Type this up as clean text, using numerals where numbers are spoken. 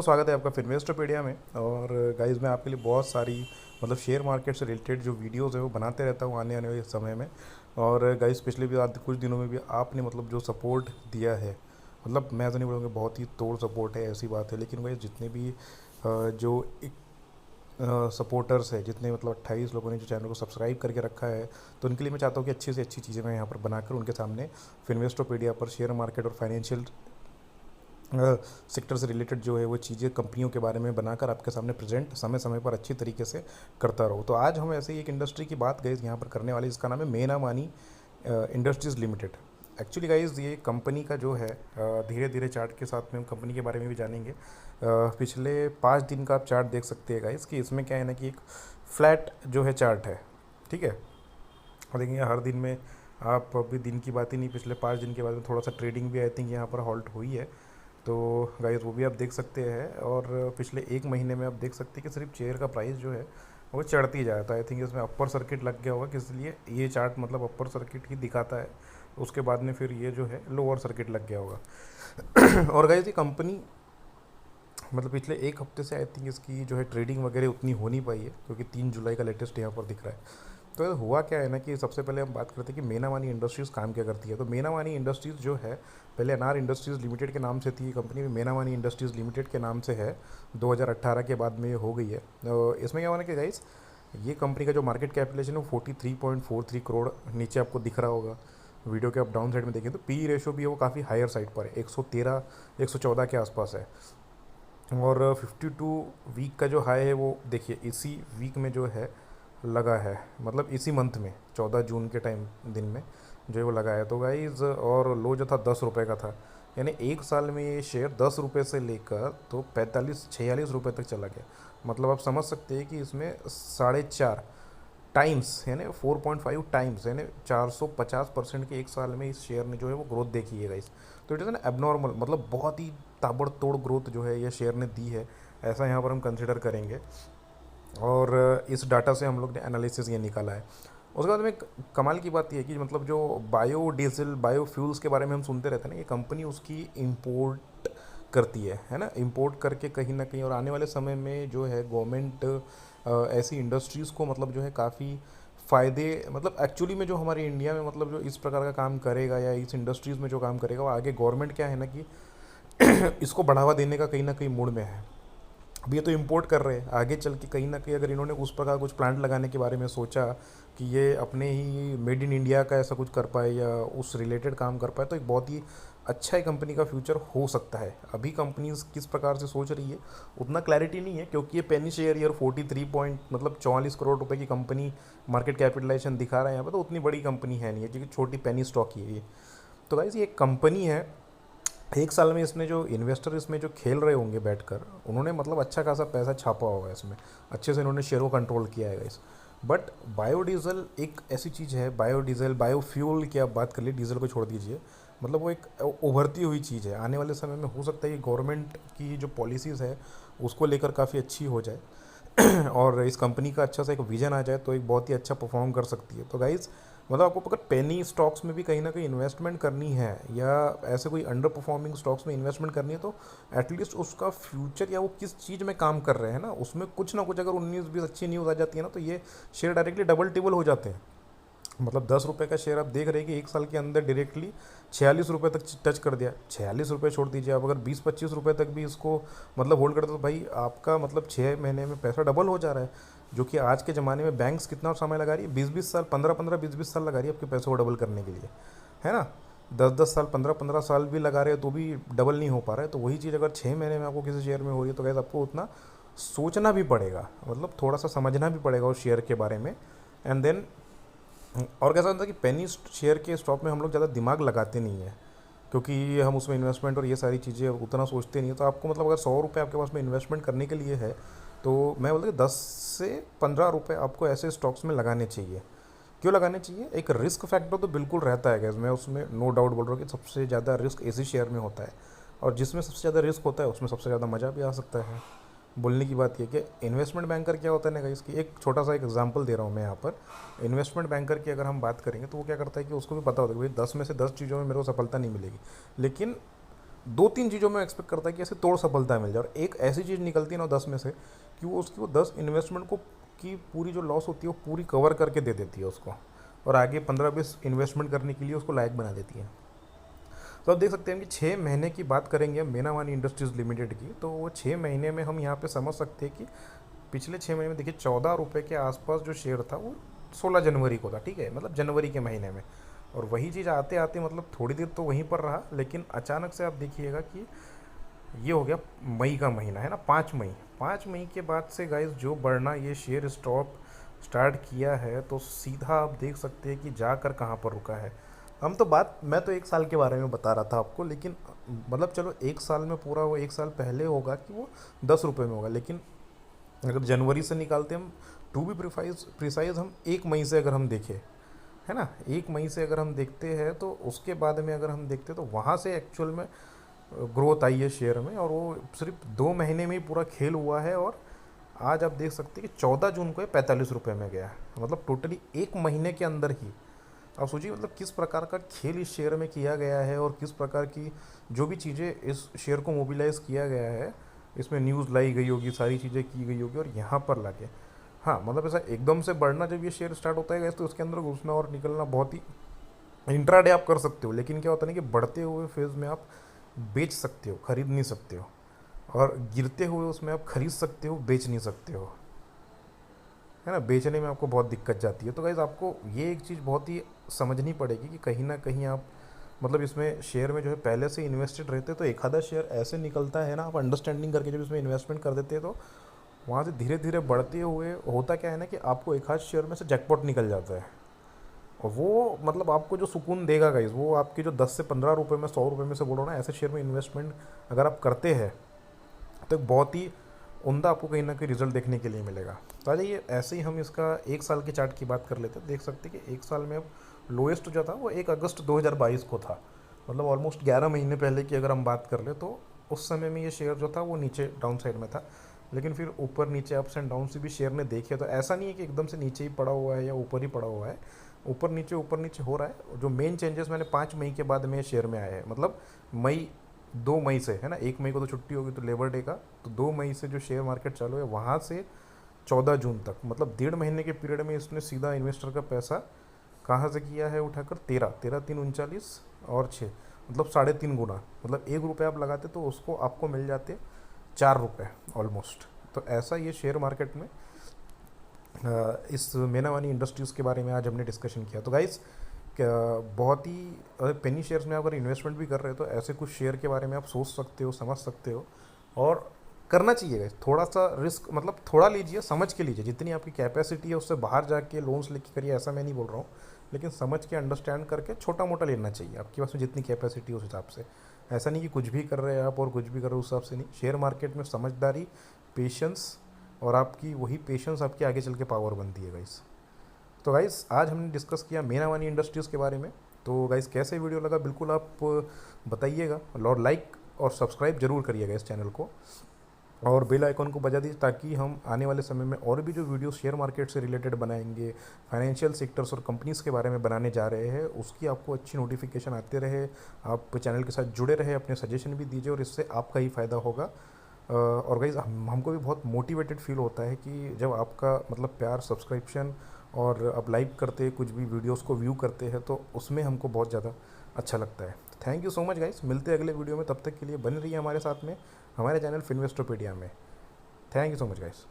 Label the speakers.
Speaker 1: स्वागत है आपका फिनवेस्टोपीडिया में। और गाइस मैं आपके लिए बहुत सारी मतलब शेयर मार्केट से रिलेटेड जो वीडियोस है वो बनाते रहता हूँ आने आने वाले समय में। और गाइस पिछले भी कुछ दिनों में भी आपने मतलब जो सपोर्ट दिया है, मतलब मैं तो नहीं बोलूँगा बहुत ही तोड़ सपोर्ट है, ऐसी बात है। लेकिन गाइस जितने भी जो सपोर्टर्स है, जितने मतलब 28 लोगों ने जो चैनल को सब्सक्राइब करके रखा है, तो उनके लिए मैं चाहता हूँ कि अच्छी से अच्छी चीज़ें मैं यहाँ पर बनाकर उनके सामने फिनवेस्टोपीडिया पर शेयर मार्केट और फाइनेंशियल सेक्टर से रिलेटेड जो है वो चीज़ें कंपनियों के बारे में बनाकर आपके सामने प्रेजेंट समय समय पर अच्छी तरीके से करता रहूँ। तो आज हम ऐसे ही एक इंडस्ट्री की बात गाइस यहाँ पर करने वाले, जिसका नाम है मेना मानी इंडस्ट्रीज़ लिमिटेड। एक्चुअली गाइस ये कंपनी का जो है धीरे धीरे चार्ट के साथ में हम कंपनी के बारे में भी जानेंगे। पिछले 5 दिन का आप चार्ट देख सकते हैं गाइस कि इसमें क्या है ना कि एक फ्लैट जो है चार्ट है, ठीक है। और देखिए हर दिन में आप अभी दिन की बात ही नहीं, पिछले 5 दिन के बाद में थोड़ा सा ट्रेडिंग भी आई थिंक यहाँ पर हॉल्ट हुई है। तो गाइस वो भी आप देख सकते हैं। और पिछले 1 महीने में आप देख सकते हैं कि सिर्फ शेयर का प्राइस जो है वो चढ़ती जाता है। तो आई थिंक इसमें अपर सर्किट लग गया होगा, कि इसलिए ये चार्ट मतलब अपर सर्किट ही दिखाता है। उसके बाद में फिर ये जो है लोअर सर्किट लग गया होगा। और गाइस ये कंपनी मतलब पिछले 1 हफ्ते से आई थिंक इसकी जो है ट्रेडिंग वगैरह उतनी हो नहीं पाई है, क्योंकि 3 जुलाई का लेटेस्ट यहाँ पर दिख रहा है। तो हुआ क्या है ना कि सबसे पहले हम बात करते हैं कि मेना मानी इंडस्ट्रीज़ काम क्या करती है। तो मेना मानी इंडस्ट्रीज़ जो है पहले अनार इंडस्ट्रीज़ लिमिटेड के नाम से थी, कंपनी में मेना मानी इंडस्ट्रीज़ लिमिटेड के नाम से है। 2018 के बाद में ये हो गई है। तो इसमें क्या होना कि गाइस ये कंपनी का जो मार्केट कैपिटलाइजेशन है वो 43.43 करोड़ नीचे आपको दिख रहा होगा। वीडियो के आप डाउन साइड में देखें तो पी रेशो भी है वो काफ़ी हायर साइड पर है, 113 114 के आसपास है। और 52 वीक का जो हाई है वो देखिए इसी वीक में जो है लगा है, मतलब इसी मंथ में 14 जून के टाइम दिन में जो है वो लगा है। तो गाइज और लो जो था 10 रुपये का था, यानी 1 साल में ये शेयर 10 रुपये से लेकर तो 45-46 रुपये तक चला गया। मतलब आप समझ सकते हैं कि इसमें 4.5 टाइम्स यानी 4.5 टाइम्स यानी 450% के 1 साल में इस शेयर ने जो है वो ग्रोथ देखी है गाइस। तो इट इज़ एन एबनॉर्मल, मतलब बहुत ही ताबड़तोड़ ग्रोथ जो है ये शेयर ने दी है, ऐसा यहाँ पर हम कंसिडर करेंगे। और इस डाटा से हम लोग ने एनालिसिस ये निकाला है। उसके बाद में कमाल की बात यह है कि मतलब जो बायोडीजल बायोफ्यूल्स के बारे में हम सुनते रहते हैं ना, ये कंपनी उसकी इंपोर्ट करती है ना, इंपोर्ट करके कहीं ना कहीं। और आने वाले समय में जो है गवर्नमेंट ऐसी इंडस्ट्रीज़ को मतलब जो है काफ़ी फ़ायदे, मतलब एक्चुअली में जो हमारे इंडिया में मतलब जो इस प्रकार का काम करेगा या इस इंडस्ट्रीज़ में जो काम करेगा वो आगे गवर्नमेंट क्या है ना कि इसको बढ़ावा देने का कहीं ना कहीं मूड में है। अब ये तो इंपोर्ट कर रहे हैं, आगे चल के कहीं ना कहीं अगर इन्होंने उस प्रकार कुछ प्लांट लगाने के बारे में सोचा कि ये अपने ही मेड इन इंडिया का ऐसा कुछ कर पाए या उस रिलेटेड काम कर पाए, तो एक बहुत ही अच्छा ही कंपनी का फ्यूचर हो सकता है। अभी कंपनीज किस प्रकार से सोच रही है उतना क्लैरिटी नहीं है, क्योंकि ये पेनी शेयर ईयर 43 पॉइंट मतलब 44 करोड़ रुपए की कंपनी मार्केट कैपिटलाइजेशन दिखा रहा है यहाँ पर। तो उतनी बड़ी कंपनी है नहीं है, क्योंकि छोटी पेनी स्टॉक ही है ये। तो गाइस ये एक कंपनी है, 1 साल में इसमें जो इन्वेस्टर इसमें जो खेल रहे होंगे बैठकर, उन्होंने मतलब अच्छा खासा पैसा छापा होगा इसमें, अच्छे से इन्होंने शेयर को कंट्रोल किया है इस। बट बायोडीज़ल एक ऐसी चीज़ है, बायोडीज़ल बायोफ्यूल की आप बात कर ली, डीजल को छोड़ दीजिए, मतलब वो एक उभरती हुई चीज़ है। आने वाले समय में हो सकता है कि गवर्नमेंट की जो पॉलिसीज़ है उसको लेकर काफ़ी अच्छी हो जाए और इस कंपनी का अच्छा सा एक विजन आ जाए तो एक बहुत ही अच्छा परफॉर्म कर सकती है। तो गाइज़ मतलब आपको अगर पेनी स्टॉक्स में भी कहीं ना कहीं इन्वेस्टमेंट करनी है या ऐसे कोई अंडर परफॉर्मिंग स्टॉक्स में इन्वेस्टमेंट करनी है, तो एटलीस्ट उसका फ्यूचर या वो किस चीज़ में काम कर रहे हैं ना, उसमें कुछ ना कुछ अगर 19-20 अच्छी न्यूज़ आ जाती है ना, तो ये शेयर डायरेक्टली डबल टिबल हो जाते हैं। मतलब 10 रुपये का शेयर आप देख रहे हैं कि 1 साल के अंदर डायरेक्टली 46 रुपये तक टच कर दिया। 46 रुपये छोड़ दीजिए, आप अगर 20-25 रुपये तक भी इसको मतलब होल्ड करते तो भाई आपका मतलब 6 महीने में पैसा डबल हो जा रहा है। जो कि आज के ज़माने में बैंक्स कितना समय लगा रही है, 20-20 साल, 15-15, 20-20 साल लगा रही है आपके पैसों को डबल करने के लिए, है ना। 10-10 साल, 15-15 साल भी लगा रहे हो तो भी डबल नहीं हो पा रहा है। तो वही चीज़ अगर 6 महीने में आपको किसी शेयर में हो रही है तो गैस आपको उतना सोचना भी पड़ेगा, मतलब थोड़ा सा समझना भी पड़ेगा उस शेयर के बारे में। एंड देन और कैसा होता है कि पेनी शेयर के स्टॉक में हम लोग ज़्यादा दिमाग लगाते नहीं है, क्योंकि हम उसमें इन्वेस्टमेंट और ये सारी चीज़ें उतना सोचते नहीं है। तो आपको मतलब अगर 100 रुपये आपके पास में इन्वेस्टमेंट करने के लिए है, तो मैं बोलता कि 10 से 15 रुपये आपको ऐसे स्टॉक्स में लगाने चाहिए। क्यों लगाने चाहिए? एक रिस्क फैक्टर तो बिल्कुल रहता है गैस, मैं उसमें नो डाउट बोल रहा हूँ कि सबसे ज़्यादा रिस्क इसी शेयर में होता है। और जिसमें सबसे ज़्यादा रिस्क होता है उसमें सबसे ज़्यादा मज़ा भी आ सकता है। बोलने की बात यह कि इन्वेस्टमेंट बैंकर क्या होता है ना, इसकी एक छोटा सा एक एग्जांपल दे रहा हूँ मैं यहाँ पर। इन्वेस्टमेंट बैंकर की अगर हम बात करेंगे तो वो क्या करता है कि उसको भी पता होता है कि भाई 10 में से 10 चीज़ों में मेरे को सफलता नहीं मिलेगी, लेकिन दो तीन चीज़ों में एक्सपेक्ट करता है कि ऐसे तोड़ सफलता मिल जाए, और एक ऐसी चीज़ निकलती है ना 10 में से कि वो उसकी वो 10 इन्वेस्टमेंट को की पूरी जो लॉस होती है वो पूरी कवर करके दे देती है उसको, और आगे 15-20 इन्वेस्टमेंट करने के लिए उसको लायक बना देती है। तो आप देख सकते हैं कि 6 महीने की बात करेंगे हम मीना वानी इंडस्ट्रीज़ लिमिटेड की, तो वो 6 महीने में हम यहाँ पे समझ सकते हैं कि पिछले 6 महीने में देखिए 14 रुपये के आसपास जो शेयर था वो 16 जनवरी को था, ठीक है, मतलब जनवरी के महीने में। और वही चीज़ आते आते मतलब थोड़ी देर तो वहीं पर रहा, लेकिन अचानक से आप देखिएगा कि ये हो गया मई का महीना है ना, 5 मई, 5 मई के बाद से गाइस जो बढ़ना ये शेयर स्टॉप स्टार्ट किया है, तो सीधा आप देख सकते हैं कि जाकर कहाँ पर रुका है। हम तो बात मैं तो 1 साल के बारे में बता रहा था आपको, लेकिन मतलब चलो 1 साल में पूरा वो 1 साल पहले होगा कि वो 10 रुपये में होगा, लेकिन अगर जनवरी से निकालते हम, टू बी प्रिसाइज हम 1 मई से अगर हम देखें, है ना, 1 मई से अगर हम देखते हैं तो उसके बाद में अगर हम देखते हैं तो वहाँ से एक्चुअल में ग्रोथ आई है शेयर में, और वो सिर्फ 2 महीने में ही पूरा खेल हुआ है। और आज आप देख सकते हैं कि 14 जून को ये 45 रुपये में गया है, मतलब टोटली 1 महीने के अंदर ही। आप सोचिए मतलब किस प्रकार का खेल इस शेयर में किया गया है, और किस प्रकार की जो भी चीज़ें इस शेयर को मोबिलाइज किया गया है, इसमें न्यूज़ लाई गई होगी, सारी चीज़ें की गई होगी, और यहाँ पर लाके हाँ मतलब ऐसा एकदम से बढ़ना जब ये शेयर स्टार्ट होता है तो उसके अंदर घुसना और निकलना बहुत ही इंट्राडे आप कर सकते हो, लेकिन क्या होता है ना कि बढ़ते हुए फेज़ में आप बेच सकते हो, खरीद नहीं सकते हो, और गिरते हुए उसमें आप खरीद सकते हो, बेच नहीं सकते हो, है ना, बेचने में आपको बहुत दिक्कत जाती है। तो गाइज़ आपको ये एक चीज़ बहुत ही समझनी पड़ेगी कि कहीं ना कहीं आप मतलब इसमें शेयर में जो है पहले से इन्वेस्टेड रहते तो एक आधा शेयर ऐसे निकलता है ना, आप अंडरस्टैंडिंग करके जब इसमें इन्वेस्टमेंट कर देते हैं तो वहाँ से धीरे धीरे बढ़ते हुए होता क्या है ना कि आपको एक आध शेयर में से जैकपॉट निकल जाता है, और वो मतलब आपको जो सुकून देगा गाइज, वो आपकी जो 10 से 15 रुपये में 100 रुपये में से बोलो ना, ऐसे शेयर में इन्वेस्टमेंट अगर आप करते हैं तो एक बहुत ही उम्दा आपको कहीं ना कहीं रिजल्ट देखने के लिए मिलेगा। तो आ जाइए ऐसे ही हम इसका 1 साल के चार्ट की बात कर लेते हैं। देख सकते हैं कि 1 साल में अब लोएस्ट जो था वो 1 अगस्त 2022 को था, मतलब ऑलमोस्ट 11 महीने पहले की अगर हम बात कर ले तो उस समय में ये शेयर जो था वो नीचे डाउन साइड में था, लेकिन फिर ऊपर नीचे अप्स एंड डाउन से भी शेयर ने देखे, तो ऐसा नहीं है कि एकदम से नीचे ही पड़ा हुआ है या ऊपर ही पड़ा हुआ है, ऊपर नीचे हो रहा है। जो मेन चेंजेस मैंने 5 मई के बाद में शेयर में आए हैं, मतलब मई 2 मई से, है ना, 1 मई को तो छुट्टी होगी तो लेबर डे का, तो 2 मई से जो शेयर मार्केट चालू है वहाँ से 14 जून तक, मतलब 1.5 महीने के पीरियड में इसने सीधा इन्वेस्टर का पैसा कहाँ से किया है उठाकर, 13 3 39 और 6, मतलब 3.5 गुना, मतलब 1 रुपये आप लगाते तो उसको आपको मिल जाते 4 रुपये ऑलमोस्ट। तो ऐसा ये शेयर मार्केट में इस मीना वानी इंडस्ट्रीज़ के बारे में आज हमने डिस्कशन किया। तो गाइस बहुत ही पेनी शेयर्स में अगर इन्वेस्टमेंट भी कर रहे हो तो ऐसे कुछ शेयर के बारे में आप सोच सकते हो, समझ सकते हो, और करना चाहिए गाइस। थोड़ा सा रिस्क मतलब थोड़ा लीजिए, समझ के लीजिए, जितनी आपकी कैपेसिटी है उससे बाहर जाके लोन्स लेके करिए, ऐसा मैं नहीं बोल रहा हूँ, लेकिन समझ के अंडरस्टैंड करके छोटा मोटा लेना चाहिए, आपके पास में जितनी कैपेसिटी उस हिसाब से। ऐसा नहीं कि कुछ भी कर रहे हैं आप और कुछ भी कर रहे हो उस हिसाब से नहीं। शेयर मार्केट में समझदारी, पेशेंस, और आपकी वही पेशेंस आपके आगे चल के पावर बनती है गाइस। तो गाइस आज हमने डिस्कस किया मीना वानी इंडस्ट्रीज़ के बारे में। तो गाइस कैसे वीडियो लगा बिल्कुल आप बताइएगा, और लाइक और सब्सक्राइब जरूर करिएगा इस चैनल को, और बेल आइकन को बजा दीजिए ताकि हम आने वाले समय में और भी जो वीडियो शेयर मार्केट से रिलेटेड बनाएंगे, फाइनेंशियल सेक्टर्स और कंपनीज़ के बारे में बनाने जा रहे हैं, उसकी आपको अच्छी नोटिफिकेशन आते रहे। आप चैनल के साथ जुड़े रहे, अपने सजेशन भी दीजिए, और इससे आपका ही फ़ायदा होगा। और गाइज़ हमको भी बहुत मोटिवेटेड फील होता है कि जब आपका मतलब प्यार, सब्सक्रिप्शन, और आप लाइक करते हैं, कुछ भी वीडियोस को व्यू करते हैं, तो उसमें हमको बहुत ज़्यादा अच्छा लगता है। Thank you so much guys, मिलते हैं अगले वीडियो में, तब तक के लिए बने रहिए हमारे साथ में, हमारे चैनल फिनवेस्टोपीडिया में। Thank you so much guys.